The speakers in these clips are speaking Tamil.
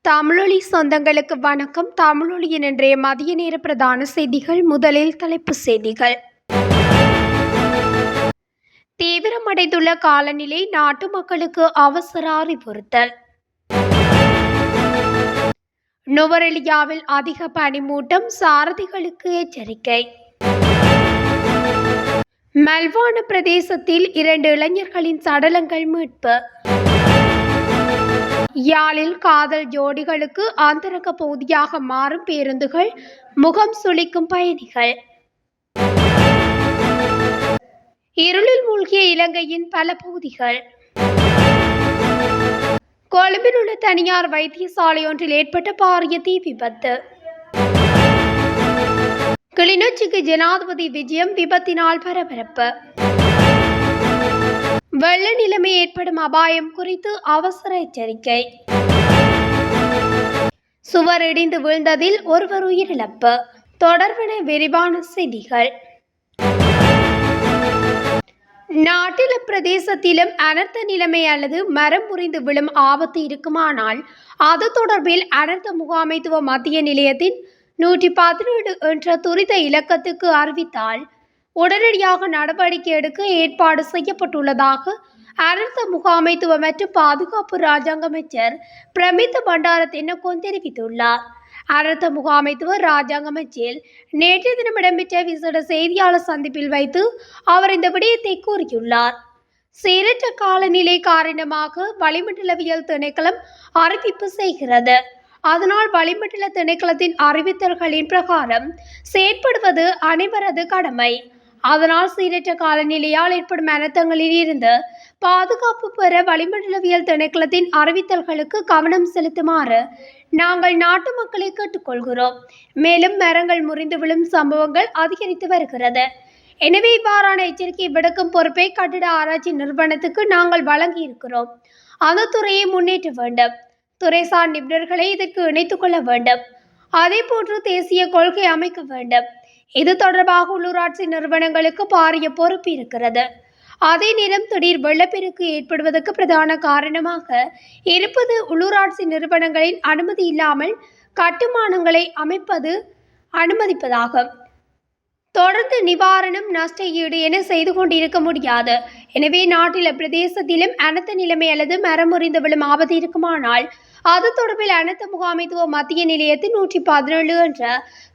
தமிழொலி சொந்தங்களுக்கு வணக்கம். தமிழொலியின் இன்றைய மதிய நேர பிரதான செய்திகள். முதலில் தலைப்புச் செய்திகள். தீவிரமடைந்துள்ள காலநிலை, நாட்டு மக்களுக்கு அவசர அறிவுறுத்தல். நுவரெலியாவில் அதிக பனிமூட்டம், சாரதிகளுக்கு எச்சரிக்கை. மல்வான பிரதேசத்தில் 2 இளைஞர்களின் சடலங்கள் மீட்பு. யாழில் காதல் ஜோடிகளுக்கு அந்தரங்க பகுதியாக மாறும் பேருந்துகள், முகம் சுளிக்கும் பயணிகள். இருளில் மூழ்கிய இலங்கையின் பல பகுதிகள். கொழும்பில் உள்ள தனியார் வைத்தியசாலை ஒன்றில் ஏற்பட்ட பாரிய தீ விபத்து. கிளிநொச்சிக்கு ஜனாதிபதி விஜயம், விபத்தினால் பரபரப்பு. வெள்ள நிலைமை ஏற்படும் அபாயம் குறித்து அவசர எச்சரிக்கை. சுவர் இடிந்து வீழ்ந்ததில் ஒருவர் உயிரிழப்பு. தொடர்பான விரிவான செய்திகள். நாட்டில பிரதேசத்திலும் அனர்த்த நிலைமை அல்லது மரம் முறிந்து விழும் ஆபத்து இருக்குமானால் அது தொடர்பில் அனர்த்த முகாமைத்துவ மத்திய நிலையத்தின் 117 என்ற துரித இலக்கத்துக்கு அறிவித்தால் உடனடியாக நடவடிக்கை எடுக்க ஏற்பாடு செய்யப்பட்டுள்ளதாக அனர்த்த முகாமைத்துவ மற்றும் பாதுகாப்பு ராஜாங்க அமைச்சர் பிரமித்த பண்டார தென்னகோன் தெரிவித்துள்ளார். அனர்த்த முகாமைத்துவ ராஜாங்க அமைச்சில் நேற்றைய தினம் இடம்பெற்ற விசேட செய்தியாளர் சந்திப்பில் வைத்து அவர் இந்த விடயத்தை கூறியுள்ளார். சீரற்ற காலநிலை காரணமாக வளிமண்டலவியல் திணைக்களம் அறிவிப்பு செய்கிறது. அதனால் வளிமண்டல திணைக்களத்தின் அறிவித்தல்களின் பிரகாரம் செயற்படுவது அனைவரது கடமை. அதனால் சீரற்ற காலநிலையால் ஏற்படும் அனர்த்தங்களில் இருந்து பாதுகாப்பு பெற வளிமண்டலவியல் திணைக்களத்தின் அறிவித்தல்களுக்கு கவனம் செலுத்துமாறு நாங்கள் நாட்டு மக்களை கேட்டுக்கொள்கிறோம். மேலும் மரங்கள் முறிந்து விழும் சம்பவங்கள் அதிகரித்து வருகிறது. எனவே இவ்வாறான எச்சரிக்கை விடுக்கும் பொறுப்பை கட்டிட ஆராய்ச்சி நிறுவனத்துக்கு நாங்கள் வழங்கி இருக்கிறோம். அந்த துறையை முன்னேற்ற வேண்டும். துறைசார் நிபுணர்களை இதற்கு இணைத்துக் கொள்ள வேண்டும். அதே போன்று தேசிய கொள்கை அமைக்க வேண்டும். இது தொடர்பாக உள்ளூராட்சி நிறுவனங்களுக்கு பாரிய பொறுப்பு இருக்கிறது. அதே நேரம் திடீர் வெள்ளப்பெருக்கு ஏற்படுவதற்கு பிரதான காரணமாக இருப்பது உள்ளூராட்சி நிறுவனங்களின் அனுமதி இல்லாமல் கட்டுமானங்களை அமைப்பது அனுமதிப்பதாகும். தொடர்ந்து நிவாரணம், நஷ்ட ஈடு என செய்து கொண்டிருக்க முடியாது. எனவே நாட்டில பிரதேசத்திலும் அனர்த்த நிலைமை அல்லது மரம் முறிந்து விழும் ஆபத்து இருக்குமானால் அது தொடர்பில் அனர்த்த முகாமைத்துவ மத்திய நிலையத்தின் 117 என்ற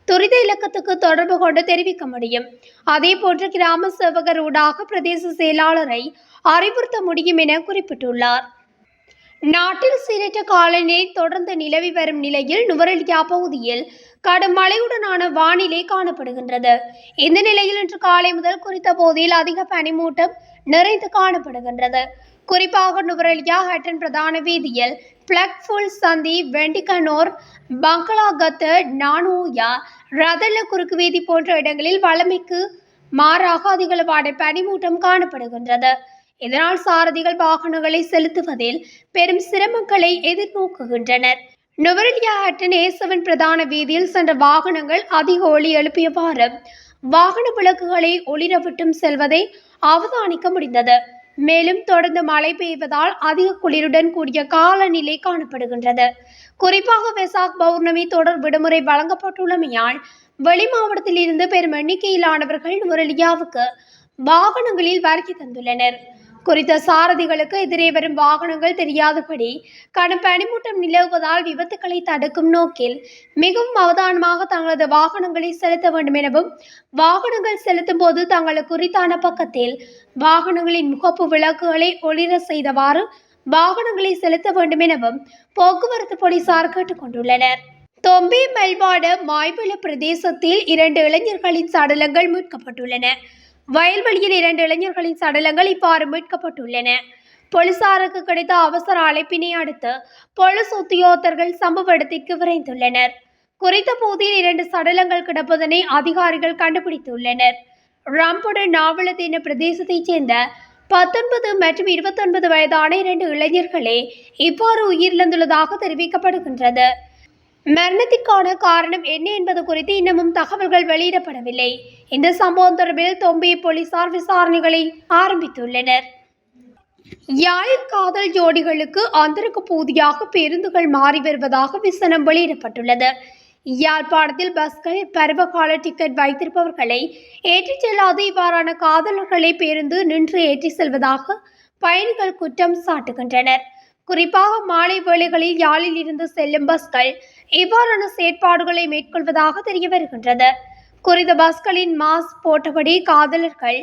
துரித இலக்கத்துக்கு தொடர்பு கொண்டு தெரிவிக்க முடியும். அதே போன்று கிராம சேவகர் ஊடாக பிரதேச செயலாளரை அறிவுறுத்த முடியும் என குறிப்பிட்டுள்ளார். நாட்டில் சீரற்ற காலநிலை தொடர்ந்து நிலவி வரும் நிலையில் நுவரெலியா பகுதியில் கடும் மழையுடனான வானிலை காணப்படுகின்றது. இந்த நிலையில் இன்று காலை முதல் குறித்த பகுதியில் அதிக பனிமூட்டம் நிறைந்து காணப்படுகின்றது. குறிப்பாக நுவரெலியா ஹட்டன் பிரதான வீதியில் பிளக்ஃபுல் சந்தி, வெண்டிகனோர், பங்களாகத்து, நானூயா, ரதல்ல குறுக்கு வீதி போன்ற இடங்களில் வழமைக்கு மாறாக அதிகளவான பனிமூட்டம் காணப்படுகின்றது. இதனால் சாரதிகள் வாகனங்களை செலுத்துவதில் பெரும் சிரமங்களை எதிர்நோக்குகின்றனர். நுவரெலியா ஹட்டன் A7 பிரதான வீதியில் சென்ற வாகனங்கள் அதிக ஒளி எழுப்பியவாறு வாகன விளக்குகளை ஒளிரவிட்டும் செல்வதை அவதானிக்க முடிந்தது. மேலும் தொடர்ந்து மழை பெய்வதால் அதிக குளிருடன் கூடிய காலநிலை காணப்படுகின்றது. குறிப்பாக வெசாக் பௌர்ணமி தொடர் விடுமுறை வழங்கப்பட்டுள்ளமையால் வெளி மாவட்டத்தில் இருந்து பெரும் எண்ணிக்கையிலானவர்கள் நுவரெலியாவுக்கு வாகனங்களில் வருகை தந்துள்ளனர். குறித்த சாரதிகளுக்கு எதிரே வரும் வாகனங்கள் தெரியாதபடி கடும் பனிமூட்டம் நிலவுவதால் விபத்துக்களை தடுக்கும் நோக்கில் மிகவும் அவதானமாக தங்களது வாகனங்களை செலுத்த வேண்டும் எனவும், வாகனங்கள் செலுத்தும் போது தங்களுக்கு குறித்தான பக்கத்தில் வாகனங்களின் முகப்பு விளக்குகளை ஒளிர செய்தவாறு வாகனங்களை செலுத்த வேண்டும் எனவும் போக்குவரத்து போலீசார் கேட்டுக்கொண்டுள்ளனர். தொம்பி மெல்வாட மாய்வெள பிரதேசத்தில் 2 இளைஞர்களின் சடலங்கள் மீட்கப்பட்டுள்ளன. வயல்வெளியில் 2 இளைஞர்களின் சடலங்கள் இவ்வாறு மீட்கப்பட்டுள்ளன. போலீசாருக்கு கிடைத்த அவசர அழைப்பினை அடுத்து போலீஸ் உத்தியோகத்தர்கள் சம்பவ இடத்திற்கு விரைந்துள்ளனர். குறித்த பகுதியில் 2 சடலங்கள் கிடப்பதனை அதிகாரிகள் கண்டுபிடித்துள்ளனர். ரம்புடு நாவலதேன பிரதேசத்தைச் சேர்ந்த 19 மற்றும் 29 வயதான 2 இளைஞர்களே இவ்வாறு உயிரிழந்துள்ளதாக தெரிவிக்கப்படுகின்றது. மரணத்திற்கான காரணம் என்ன என்பது குறித்து இன்னமும் தகவல்கள் வெளியிடப்படவில்லை. இந்த சம்பவம் தொடர்பில் தொம்பி போலீசார் விசாரணைகளை ஆரம்பித்துள்ளனர். யாழில் காதல் ஜோடிகளுக்கு அந்தரங்க பூதியாக பேருந்துகள் மாறி வருவதாக விசனம் வெளியிடப்பட்டுள்ளது. யாழ்ப்பாணத்தில் பஸ்கள் பருவகால டிக்கெட் வைத்திருப்பவர்களை ஏற்றிச் செல்லாது இவ்வாறான காதலர்களை பேருந்து நின்று ஏற்றிச் செல்வதாக பயணிகள் குற்றம் சாட்டுகின்றனர். குறிப்பாக மாலை வேளைகளில் யாழில் இருந்து செல்லும் பஸ்கள் இவ்வாறான செயற்பாடுகளை மேற்கொள்வதாக தெரிய வருகின்றது. குறித்த பஸ்களின் மாஸ்க் போட்டபடி காதலர்கள்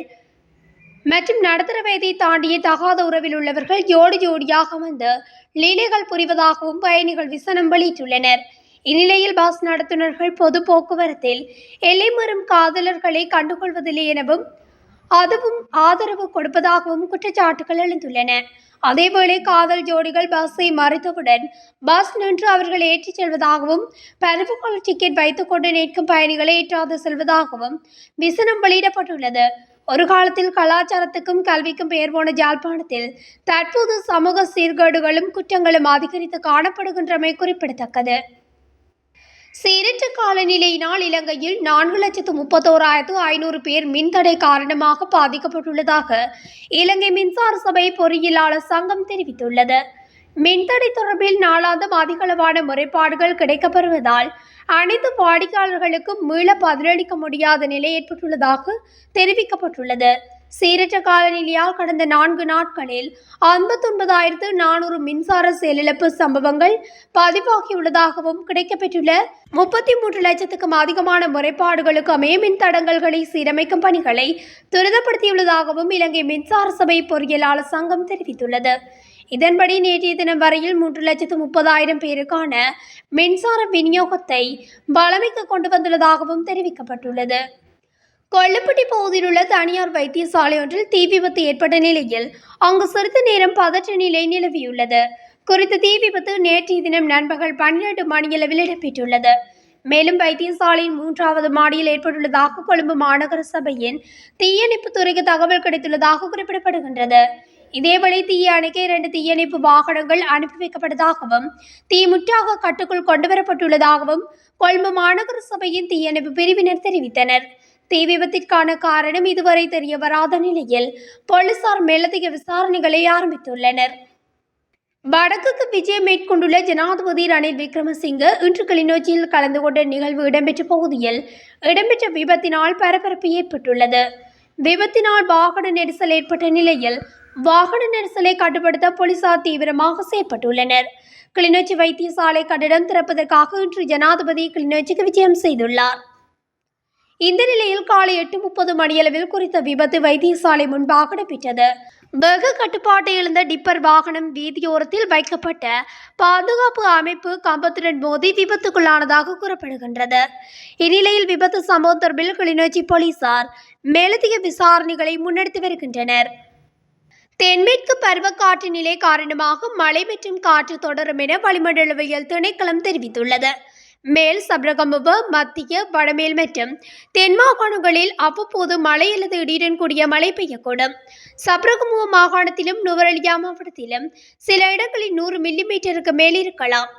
மற்றும் நடுத்தர வயதை தாண்டிய தகாத உறவில் உள்ளவர்கள் ஜோடி ஜோடியாக வந்து லீலைகள் புரிவதாகவும் பயணிகள் விசனம் வெளியிட்டுள்ளனர். இந்நிலையில் பஸ் நடத்துனர்கள் பொது போக்குவரத்தில் எல்லை மீறும் காதலர்களை கண்டுகொள்வதில்லை எனவும் அதுவும் ஆதரவு கொடுப்பதாகவும் குற்றச்சாட்டுகள் எழுந்துள்ளன. அதேவேளை காதல் ஜோடிகள் பஸ்ஸை மறைத்தவுடன் பஸ் நின்று அவர்களை ஏற்றிச் செல்வதாகவும் பருவகால டிக்கெட் வைத்துக் கொண்டு நிற்கும் பயணிகளை ஏற்றாது செல்வதாகவும் விசனம் வெளியிடப்பட்டுள்ளது. ஒரு காலத்தில் கலாச்சாரத்துக்கும் கல்விக்கும் பெயர் போன யாழ்ப்பாணத்தில் தற்போது சமூக சீர்கேடுகளும் குற்றங்களும் அதிகரித்து காணப்படுகின்றமை குறிப்பிடத்தக்கது. சீரற்ற காலநிலையினால் இலங்கையில் 4,31,500 பேர் மின்தடை காரணமாக பாதிக்கப்பட்டுள்ளதாக இலங்கை மின்சார சபை பொறியியலாளர் சங்கம் தெரிவித்துள்ளது. மின்தடை தொடர்பில் நாளாந்தம் அதிகளவான முறைப்பாடுகள் கிடைக்கப்பெறுவதால் அனைத்து வாடிக்கையாளர்களுக்கும் மீள பதிலளிக்க முடியாத நிலை ஏற்பட்டுள்ளதாக தெரிவிக்கப்பட்டுள்ளது. சீரற்ற காலநிலையால் கடந்த 4 நாட்களில் 59,400 மின்சார செயலிழப்பு சம்பவங்கள் பதிவாகியுள்ளதாகவும் கிடைக்கப்பெற்றுள்ள 33 லட்சத்துக்கும் அதிகமான முறைப்பாடுகளுக்கு அமைய மின்தடங்கல்களை சீரமைக்கும் பணிகளை துரிதப்படுத்தியுள்ளதாகவும் இலங்கை மின்சார சபை பொறியியலாளர் சங்கம் தெரிவித்துள்ளது. இதன்படி நேற்றைய தினம் வரையில் 3,30,000 பேருக்கான மின்சார விநியோகத்தை வழமைக்கு கொண்டு வந்துள்ளதாகவும் தெரிவிக்கப்பட்டுள்ளது. கொள்ளுப்பட்டி பகுதியில் உள்ள தனியார் வைத்தியசாலை ஒன்றில் தீ விபத்து ஏற்பட்ட நிலையில் அங்கு சிறிது நேரம் பதற்ற நிலை நிலவியுள்ளது. குறித்த தீ விபத்து நேற்றைய தினம் நண்பகல் 12 மணியளவில் இடம்பெற்றுள்ளது. மேலும் வைத்தியசாலையின் 3வது மாடியில் ஏற்பட்டுள்ளதாக கொழும்பு மாநகர சபையின் தீயணைப்பு துறைக்கு தகவல் கிடைத்துள்ளதாக குறிப்பிடப்படுகின்றது. இதேவேளை தீயை அணைக்க 2 தீயணைப்பு வாகனங்கள் அனுப்பி வைக்கப்பட்டதாகவும் தீ முற்றாக கட்டுக்குள் கொண்டுவரப்பட்டுள்ளதாகவும் கொழும்பு மாநகர சபையின் தீயணைப்பு பிரிவினர் தெரிவித்தனர். தீ விபத்திற்கான காரணம் இதுவரை தெரிய வராத நிலையில் போலீசார் மேலதிக விசாரணைகளை ஆரம்பித்துள்ளனர். வடக்குக்கு விஜயம் மேற்கொண்டுள்ள ஜனாதிபதி ரணில் விக்ரமசிங்க இன்று கிளிநொச்சியில் கலந்து கொண்ட நிகழ்வு இடம்பெற்ற பகுதியில் இடம்பெற்ற விபத்தினால் பரபரப்பு ஏற்பட்டுள்ளது. விபத்தினால் வாகன நெரிசல் ஏற்பட்ட நிலையில் வாகன நெரிசலை கட்டுப்படுத்த போலீசார் தீவிரமாக செயற்பட்டுள்ளனர். கிளிநொச்சி வைத்தியசாலை கட்டிடம் திறப்பதற்காக இன்று ஜனாதிபதி கிளிநொச்சிக்கு விஜயம் செய்துள்ளார். இந்த நிலையில் காலை 8:30 மணியளவில் குறித்த விபத்து வைத்தியசாலை முன்பாக நடைபெற்றது. வேக கட்டுப்பாட்டை இழந்த டிப்பர் வாகனம் வீதியோரத்தில் வைக்கப்பட்ட பாதுகாப்பு அமைப்பு கம்பத்துடன் மோதி விபத்துக்குள்ளானதாக கூறப்படுகின்றது. இந்நிலையில் விபத்து சம்பவம் தொடர்பில் கிளிநொச்சி போலீசார் மேலதிக விசாரணைகளை முன்னெடுத்து வருகின்றனர். தென்மேற்கு பருவக்காற்று நிலை காரணமாக மழை மற்றும் காற்று தொடரும் என வளிமண்டலவியல் திணைக்களம் தெரிவித்துள்ளது. மேல் சப்ரகமுவ, மத்திய, வடமேல் மற்றும் தென் மாகாணங்களில் அவ்வப்போது மழை அல்லது இடியுடன் கூடிய மழை பெய்யக்கூடும். சப்ரகமுவ மாகாணத்திலும் நுவரெலியா மாவட்டத்திலும் சில இடங்களில் 100 மில்லிமீட்டருக்கு மேல் இருக்கலாம்.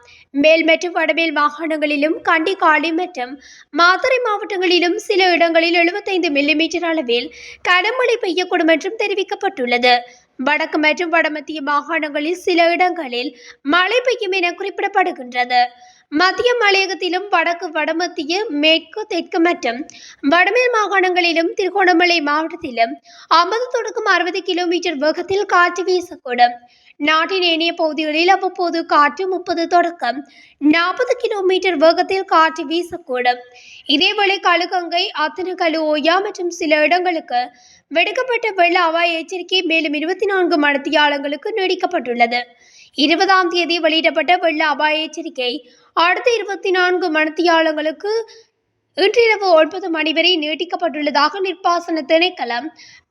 மேல் மற்றும் வடமேல் மாகாணங்களிலும் கண்டி, காலி மற்றும் மாத்தறை மாவட்டங்களிலும் சில இடங்களில் 75 மில்லிமீட்டர் அளவில் கனமழை பெய்யக்கூடும் என்றும் தெரிவிக்கப்பட்டுள்ளது. வடக்கு மற்றும் வடமத்திய மாகாணங்களில் சில இடங்களில் மழை பெய்யும் என குறிப்பிடப்படுகின்றது. மத்திய மலையகத்திலும் வடக்கு, வடமத்திய, மேற்கு, தெற்கு மற்றும் வடமேல் மாகாணங்களிலும் திருகோணமலை மாவட்டத்திலும் 50 தொடக்கம் 60 கிலோமீட்டர் வேகத்தில் காற்று வீசக்கூடும். நாட்டின் ஏனைய பகுதிகளில் அவ்வப்போது காற்று 30 தொடக்கம் 40 கிலோமீட்டர் வேகத்தில் காற்று வீசக்கூடும். இதேவேளை களுகங்கை, அத்தனகலு, ஓயா மற்றும் சில இடங்களுக்கு விடுக்கப்பட்ட வெள்ள அபாய எச்சரிக்கை மேலும் 24 மணித்தியாலங்களுக்கு நீடிக்கப்பட்டுள்ளது. 20ஆம் தேதி வெளியிடப்பட்ட வெள்ள அபாய எச்சரிக்கை அடுத்த 24 மணித்தியாலங்களுக்கு இன்றிரவு 9 மணி வரை நீட்டிக்கப்பட்டுள்ளதாக நீர்ப்பாசன திணைக்களம்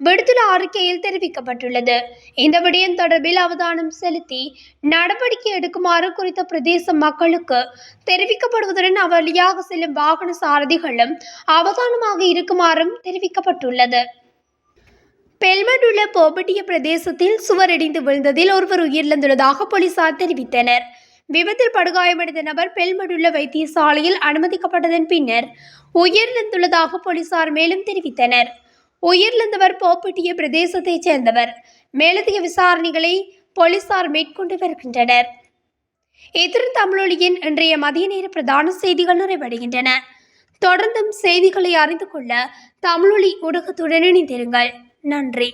விடுத்துள்ள அறிக்கையில் தெரிவிக்கப்பட்டுள்ளது. இந்த விடயம் தொடர்பில் அவதானம் செலுத்தி நடவடிக்கை எடுக்குமாறு குறித்த பிரதேச மக்களுக்கு தெரிவிக்கப்படுவதுடன் அவ்வழியாக செல்லும் வாகன சாரதிகளும் அவதானமாக இருக்குமாறும் தெரிவிக்கப்பட்டுள்ளது. பெல்மடுள்ள போபட்டிய பிரதேசத்தில் சுவர் இடிந்து விழுந்ததில் ஒருவர் உயிரிழந்துள்ளதாக போலீசார் தெரிவித்தனர். விபத்தில் படுகாயமடைந்த நபர் பெல்மடுள்ள வைத்தியசாலையில் அனுமதிக்கப்பட்டதன் பின்னர் உயிரிழந்துள்ளதாக போலீசார் மேலும் தெரிவித்தனர். உயிரிழந்தவர் போப்பட்டிய பிரதேசத்தைச் சேர்ந்தவர். மேலதிக விசாரணைகளை போலீசார் மேற்கொண்டு வருகின்றனர். இத்துடன் தமிழொலியின் இன்றைய மதிய நேர பிரதான செய்திகள் நிறைவடைகின்றன. தொடர்ந்தும் செய்திகளை அறிந்து கொள்ள தமிழொலி ஊடகத்துடன் இணைந்திருங்கள். நன்றி.